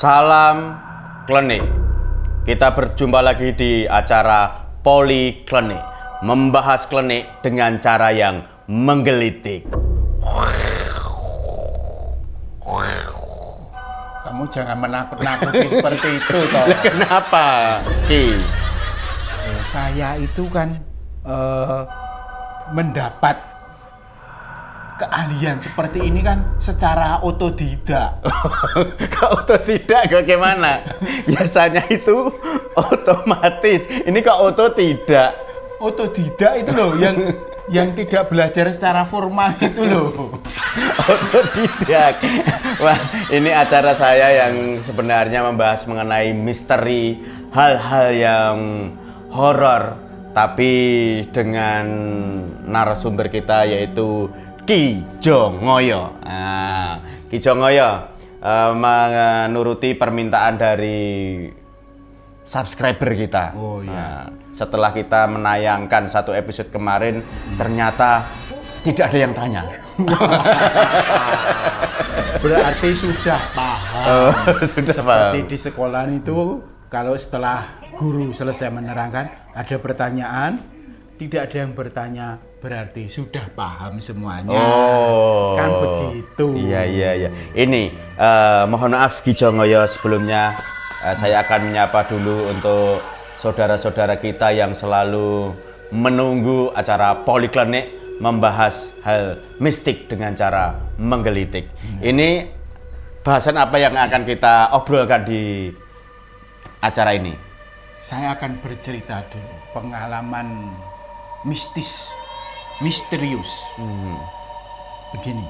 Salam Klenik. Kita berjumpa lagi di acara Poliklinik, membahas klinik dengan cara yang menggelitik. Kamu jangan menakut-nakuti seperti itu toh. Kenapa, Ki? Saya itu kan mendapat keahlian seperti ini kan secara otodidak. Kok otodidak bagaimana? Biasanya itu otomatis. Ini kok otodidak? Otodidak itu loh yang tidak belajar secara formal itu loh. Otodidak. Wah, ini acara saya yang sebenarnya membahas mengenai misteri, hal-hal yang horor, tapi dengan narasumber kita yaitu Ki Jongoyo. Nah, Ki Jongoyo menuruti permintaan dari subscriber kita. Oh iya. Nah, setelah kita menayangkan satu episode kemarin, ternyata tidak ada yang tanya. Berarti sudah paham. Oh, sudah Seperti paham. di sekolah itu kalau setelah guru selesai menerangkan ada pertanyaan, tidak ada yang bertanya, berarti sudah paham semuanya. Oh, kan begitu. Iya. Ini mohon maaf Ki Jongoyo, sebelumnya saya akan menyapa dulu untuk saudara-saudara kita yang selalu menunggu acara Poliklinik membahas hal mistik dengan cara menggelitik. Ini bahasan apa yang akan kita obrolkan di acara ini? Saya akan bercerita dulu pengalaman misterius. Begini.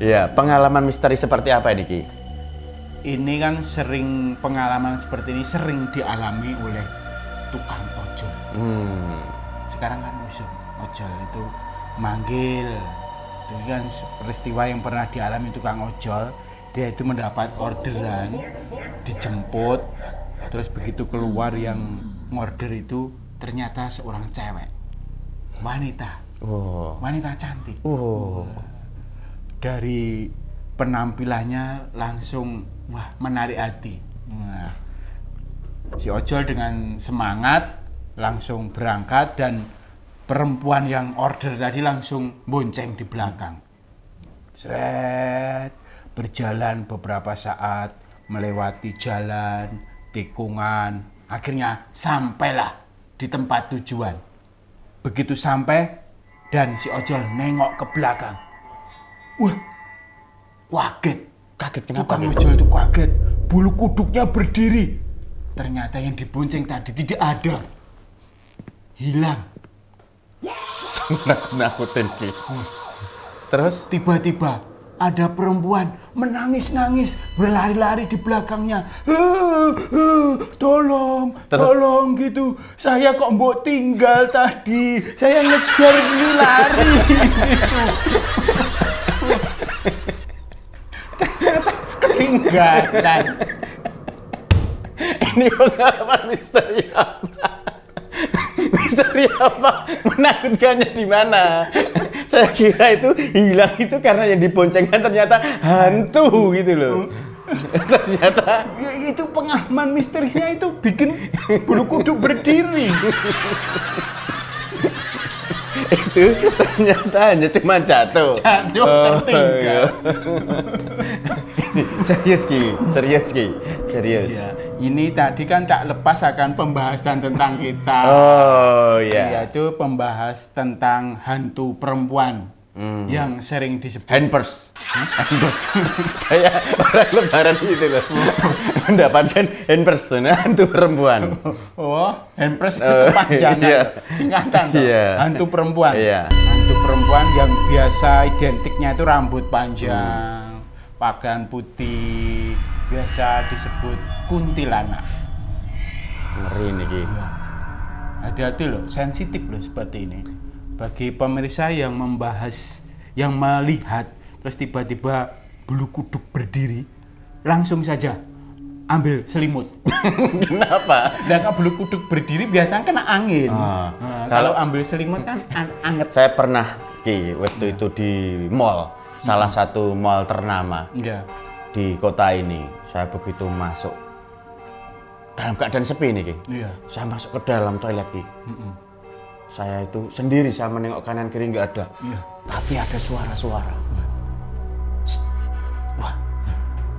Ya, pengalaman misteri seperti apa ini, Ki? Ini kan pengalaman seperti ini sering dialami oleh tukang ojol. Sekarang kan ojol itu manggil. Itu kan peristiwa yang pernah dialami tukang ojol. Dia itu mendapat orderan, dijemput, terus begitu keluar yang ngorder itu ternyata seorang cewek, wanita, wanita cantik. Dari penampilannya langsung menarik hati. Si ojol dengan semangat langsung berangkat dan perempuan yang order tadi langsung bonceng di belakang. Sret, berjalan beberapa saat melewati jalan, tikungan, akhirnya sampailah di tempat tujuan. Begitu sampai dan si ojol nengok ke belakang. Wah, kaget Kenapa? tukang ojol itu kaget, bulu kuduknya berdiri. Ternyata yang dibonceng tadi tidak ada, hilang. Nakut-nakutin, Ki. Terus? Tiba-tiba ada perempuan menangis-nangis, berlari-lari di belakangnya. Tolong, tolong gitu. Saya kok mbok tinggal tadi. Saya ngejar ini lari gitu. Ternyata ketinggalan. Ini pengalaman misteri apa? Misteri apa? Menakutkannya di mana? Saya kira itu hilang itu karena yang diboncengkan ternyata hantu gitu loh. Ternyata Ya, itu pengalaman misteriusnya itu bikin bulu kuduk berdiri. itu ternyata hanya cuma jatuh. Tertinggal. Serius, Ki. Serius. Ya, ini tadi kan tak lepas akan pembahasan tentang kita. Oh iya. Yaitu pembahas tentang hantu perempuan yang sering disebut Hampers. Kayak orang lebaran gitu loh. Mendapatkan hampers, hantu perempuan. hampers itu kepanjangan, Iya. singkatan toh. Iya. Hantu perempuan. Iya. Hantu perempuan yang biasa identiknya itu rambut panjang, pakaian putih, biasa disebut kuntilanak. Ngeri nih, Ki. Hati-hati loh, sensitif loh seperti ini. Bagi pemirsa yang membahas, yang melihat, terus tiba-tiba bulu kuduk berdiri, langsung saja ambil selimut. Kenapa? Dan kalau bulu kuduk berdiri biasanya kena angin. Kalau ambil selimut kan anget. Saya pernah Ki, waktu itu di mall, salah satu mall ternama Iya. di kota ini. Saya begitu masuk dalam keadaan sepi nih Ki. Iya. Saya masuk ke dalam toilet Ki. Saya itu sendiri, saya menengok kanan kiri nggak ada. Iya. Tapi ada suara-suara. Sst. Wah,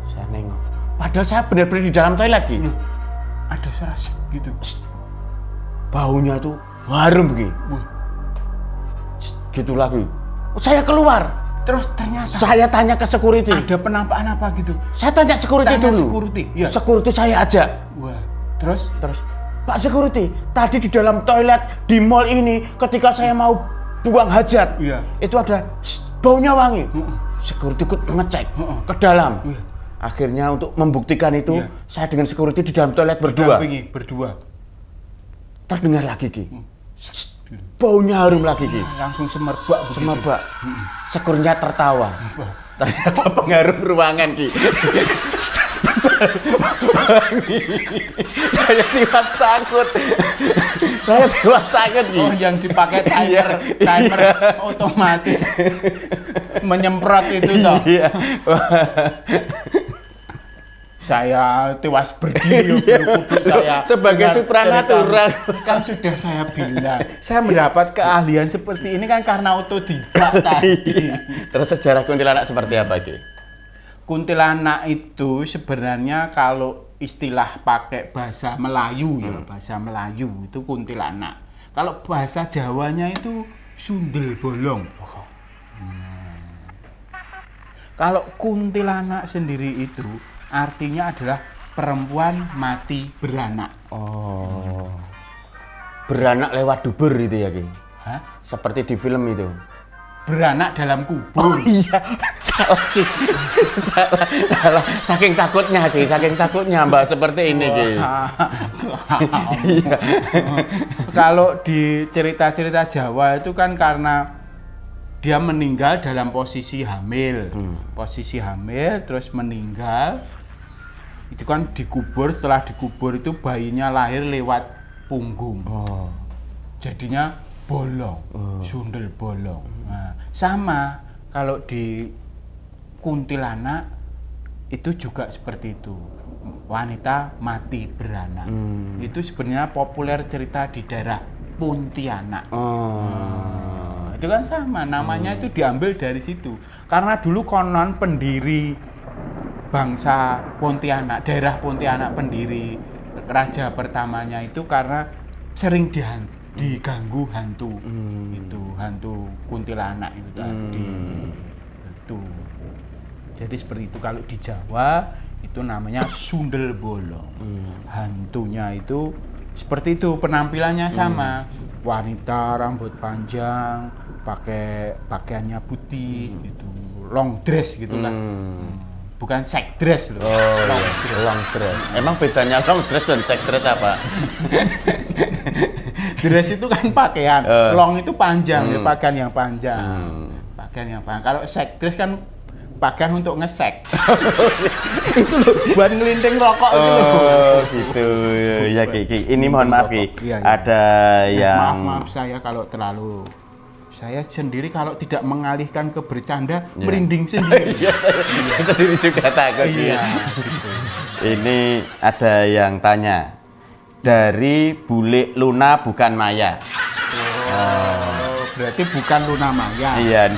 saya nengok. Padahal saya benar-benar di dalam toilet Ki. Ada suara gitu. Baunya tuh harum Ki. Wah. Gitu lagi. Saya keluar. Terus ternyata Saya tanya ke security. ada penampakan apa gitu. Saya tanya security Tanya dulu. security, iya. Security saya ajak. Wah. Terus Pak security, tadi di dalam toilet di mall ini ketika saya mau buang hajat, Iya. itu ada baunya wangi. Security ikut ngecek ke dalam. Iya. Akhirnya untuk membuktikan itu, Iya. saya dengan security di dalam toilet berdua. dampingi berdua. Terdengar lagi Ki. Baunya harum lagi Ki. Langsung semerbak begitu. Semerbak. Sekurnya tertawa. Ternyata pengharum ruangan Ki. Saya tiwas takut. Saya tiwas takut Ki. Oh, yang dipakai timer otomatis menyemprot itu toh. Iya. Saya tewas berdiri bulu kuduk saya. Sebagai dengar supranatural. cerita. Kan sudah saya bilang, saya mendapat keahlian seperti ini kan karena otodidak tadi. Terus sejarah kuntilanak seperti apa Ki? Kuntilanak itu sebenarnya kalau istilah pakai bahasa Melayu ya, bahasa Melayu itu kuntilanak. Kalau bahasa Jawanya itu sundel bolong. Kalau kuntilanak sendiri itu artinya adalah perempuan mati beranak. Oh. Beranak lewat dubur itu ya Ki? Hah? Seperti di film itu. Beranak dalam kubur. Iya, salah Ki. Salah. Saking takutnya Ki, saking takutnya Mbak seperti ini Ki. Iya. Kalau di cerita-cerita Jawa itu kan karena dia meninggal dalam posisi hamil. Posisi hamil terus meninggal. Itu kan dikubur, setelah dikubur itu bayinya lahir lewat punggung. Oh. Jadinya bolong, sundel bolong. Nah, sama kalau di kuntilanak itu juga seperti itu. Wanita mati beranak. Itu sebenarnya populer cerita di daerah Pontianak. Oh. Itu kan sama, namanya itu diambil dari situ. Karena dulu konon pendiri bangsa Pontianak, daerah Pontianak pendiri raja pertamanya itu karena sering diganggu hantu. Itu hantu kuntilanak itu tadi. Itu. Jadi seperti itu. Kalau di Jawa itu namanya sundel bolong. Hantunya itu seperti itu, penampilannya sama. Wanita rambut panjang, pakai pakaiannya putih gitu. Long dress gitulah. Bukan sek dress loh. Oh, long dress. Emang bedanya long dress dan sek dress apa? Dress itu kan pakaian, long itu panjang, ya, pakaian yang panjang. Pakaian yang panjang. Kalau sek dress kan pakaian untuk ngesek. Itu loh, buat ngelinting rokok itu loh. Oh, gitu. Ya Ki, ini mohon maaf Ki. Iya, iya. Ada yang Maaf saya kalau terlalu. Saya sendiri kalau tidak mengalihkan ke bercanda, merinding sendiri. Iya, saya sendiri juga takut. Iya. Gitu. Ini ada yang tanya. Dari bule Luna bukan Maya. Oh, berarti bukan Luna Maya. Iya,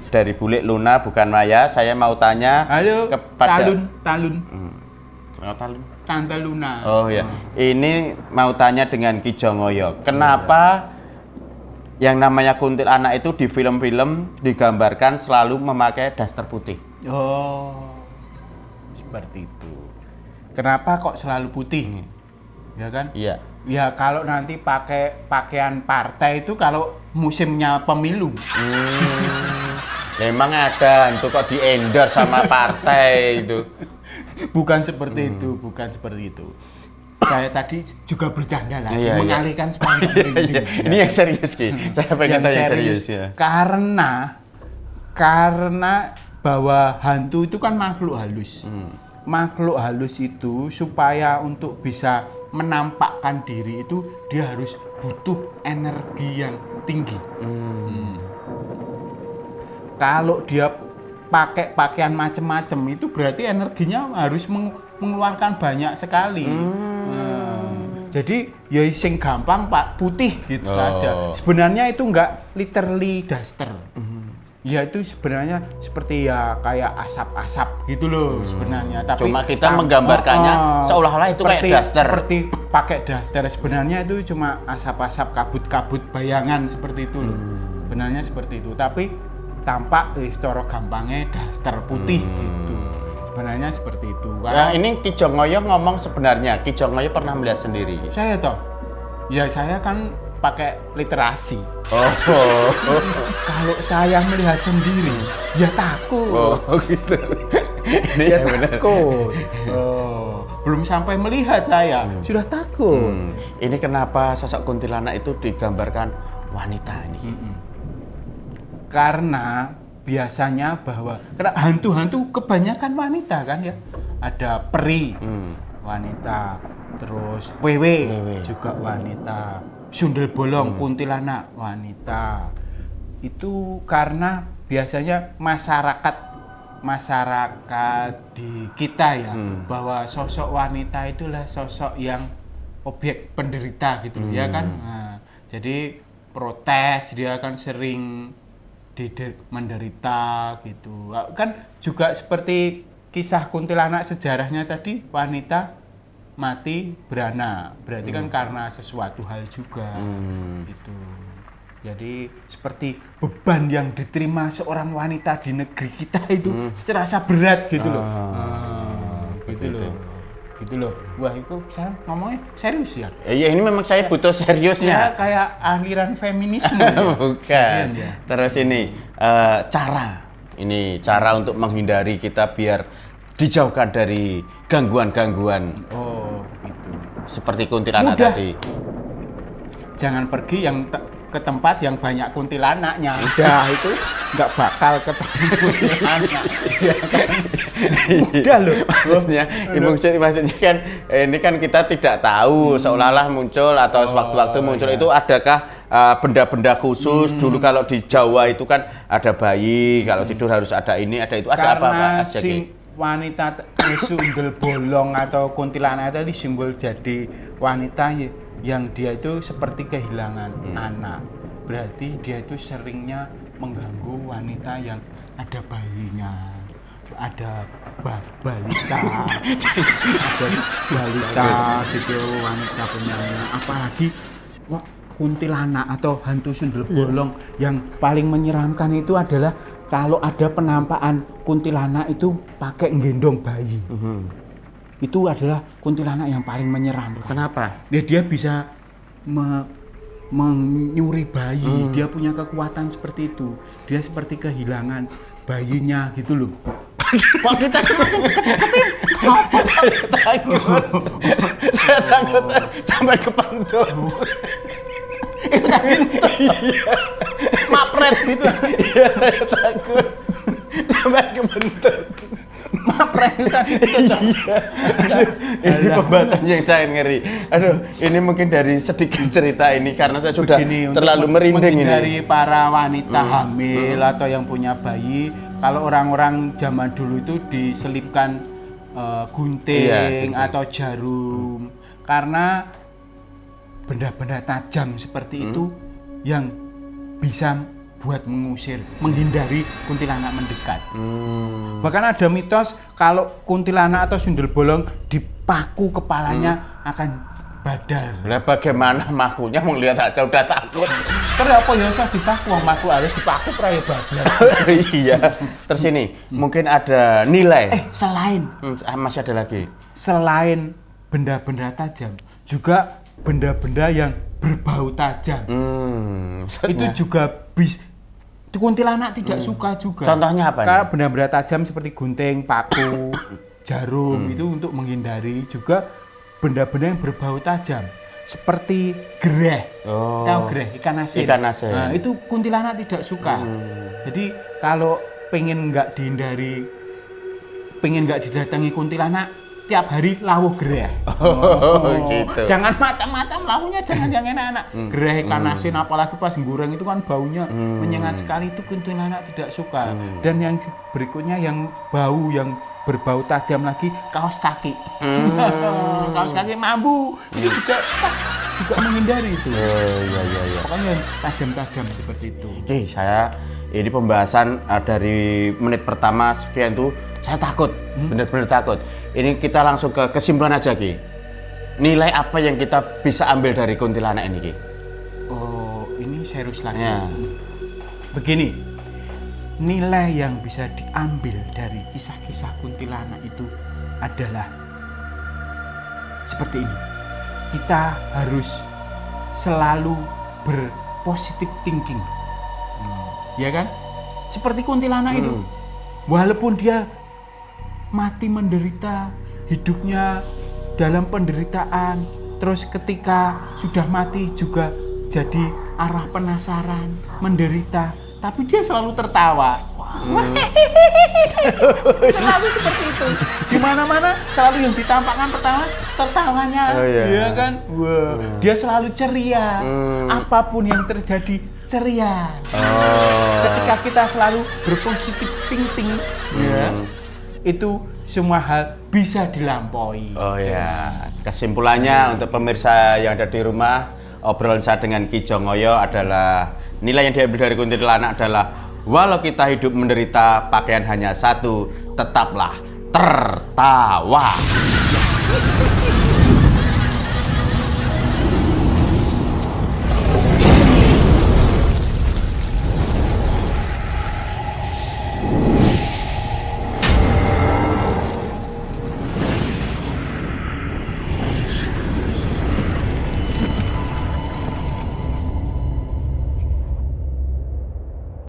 dari bule Luna bukan Maya. Saya mau tanya Halo, kepada Talun. Oh, Talun. Tante Luna. Oh ya. Ini mau tanya dengan Ki Jongoyo. Kenapa yang namanya kuntilanak itu di film-film digambarkan selalu memakai daster putih? Oh, seperti itu. Kenapa kok selalu putih? Ya kan? Iya. Ya kalau nanti pakai pakaian partai itu kalau musimnya pemilu. Memang ada hantu kok di-endorse sama partai itu. Bukan seperti itu, bukan seperti itu. saya tadi juga bercanda lagi, Iya, iya. mengalihkan supaya nggak merinding. Iya, ini yang serius Ki. Saya pengen tanya yang serius ya. Karena bahwa hantu itu kan makhluk halus. Makhluk halus itu supaya untuk bisa menampakkan diri itu dia harus butuh energi yang tinggi. Kalau dia pakai pakaian macam-macam itu berarti energinya harus mengeluarkan banyak sekali. Jadi ya sing gampang Pak putih gitu saja. Sebenarnya itu enggak literally daster. Ya itu sebenarnya seperti ya kayak asap-asap gitu loh sebenarnya. Tapi Cuma kita menggambarkannya seolah-olah itu kayak daster. Seperti pakai daster, sebenarnya itu cuma asap-asap, kabut-kabut bayangan seperti itu loh. Sebenarnya seperti itu. Tapi tampak secara gampangnya daster putih gitu. Sebenarnya seperti itu. Nah, ini Ki Jongoyo ngomong sebenarnya. Ki Jongoyo pernah melihat sendiri. Saya toh, ya saya kan pakai literasi. Kalau saya melihat sendiri, ya takut. Gitu. Ini Ya benar. takut. Belum sampai melihat saya, sudah takut. Ini kenapa sosok kuntilanak itu digambarkan wanita ini? Karena biasanya bahwa karena hantu-hantu kebanyakan wanita kan ya. Ada peri, wanita, terus wewe juga wanita, sundel bolong, kuntilanak, wanita. Itu karena biasanya masyarakat di kita ya, bahwa sosok wanita itulah sosok yang objek penderita gitu loh, ya kan. Nah, jadi protes dia kan sering menderita gitu. Kan juga seperti kisah kuntilanak sejarahnya tadi, wanita mati berana, berarti kan karena sesuatu hal juga gitu. Jadi seperti beban yang diterima seorang wanita di negeri kita itu terasa berat gitu loh. Gitu loh. Wah, itu saya ngomongnya serius ya. Iya, ini memang saya butuh seriusnya. Ya kayak aliran feminisme. Ya. Bukan. Ya. Terus ini cara untuk menghindari kita biar dijauhkan dari gangguan-gangguan. Oh, gitu. Seperti kuntilanak Mudah. tadi. Jangan pergi ke tempat yang banyak kuntilanaknya. Udah itu nggak bakal ketemu kuntilanak. Udah loh. Maksudnya kan ini kan kita tidak tahu seolah-olah muncul atau sewaktu-waktu muncul itu adakah benda-benda khusus. Dulu kalau di Jawa itu kan ada bayi, kalau tidur harus ada ini, ada itu, ada apa-apa aja si wanita sundel bolong atau kuntilanak tadi simbol jadi wanita yang dia itu seperti kehilangan anak. Berarti dia itu seringnya mengganggu wanita yang ada bayinya, ada balita, gitu, wanita penyayang. Apalagi kuntilanak atau hantu sundel bolong yang paling menyeramkan itu adalah kalau ada penampakan kuntilanak itu pakai nggendong bayi. Itu adalah kuntilanak yang paling menyeramkan. Kenapa? Dia bisa menyuri bayi. Dia punya kekuatan seperti itu. Dia seperti kehilangan bayinya gitu loh. Kok kita Saya takut sampai kepantun. itu tadi mapret gitu. Iya, saya takut sampai kepantun. Mapret itu tadi. Ini pembahasan yang saya ngeri. Aduh, ini mungkin dari sedikit cerita ini karena saya sudah terlalu merinding ini. Dari para wanita hamil atau yang punya bayi, kalau orang-orang zaman dulu itu diselipkan gunting atau jarum karena benda-benda tajam seperti itu yang bisa buat mengusir, menghindari kuntilanak mendekat. Bahkan ada mitos kalau kuntilanak atau sundel bolong dipaku kepalanya akan badar. Lah bagaimana makunya melihat aja udah takut. Kenapa ya usah dipaku, maku harus dipaku praya badar. Iya. Terus ini mungkin ada nilai. Selain Masih ada lagi. Selain benda-benda tajam, juga benda-benda yang berbau tajam. Itu juga kuntilanak tidak suka juga. Contohnya apa? Karena benda-benda tajam seperti gunting, paku, jarum itu untuk menghindari juga benda-benda yang berbau tajam seperti gereh. Tahu gereh, ikan asin. Ikan asin. Nah, itu kuntilanak tidak suka. Jadi kalau pengen nggak didatangi kuntilanak, tiap hari lawuh gereh. Gitu. Jangan macam-macam lawuhnya, jangan yang enak-enak. Gereh ikan asin apalagi pas goreng itu kan baunya menyengat sekali, itu kuntilanak tidak suka. Dan yang berikutnya yang bau yang berbau tajam lagi, kaos kaki. Kaos kaki mambu itu juga menghindari itu. Iya. Pokoknya yang tajam-tajam seperti itu. Oke, saya ini pembahasan dari menit pertama sekian tuh saya takut, benar-benar takut. Ini kita langsung ke kesimpulan aja, Ki. Nilai apa yang kita bisa ambil dari kuntilanak ini, Ki? Oh, ini serius lagi. Ya. Begini, nilai yang bisa diambil dari kisah-kisah kuntilanak itu adalah seperti ini. Kita harus selalu berpositif thinking. Ya kan? Seperti kuntilanak itu. Walaupun dia mati menderita, hidupnya dalam penderitaan, terus ketika sudah mati juga jadi arah penasaran, menderita, tapi dia selalu tertawa. Selalu seperti itu. Di mana-mana selalu yang ditampakkan pertama tertawanya, ya kan? Wah, dia selalu ceria. Apapun yang terjadi ceria. Ketika kita selalu berpositif thinking, ya, itu semua hal bisa dilampaui. Oh ya, kesimpulannya untuk pemirsa yang ada di rumah, obrolan saya dengan Ki Jongoyo adalah nilai yang diambil dari kuntilanak adalah walau kita hidup menderita, pakaian hanya satu, tetaplah tertawa.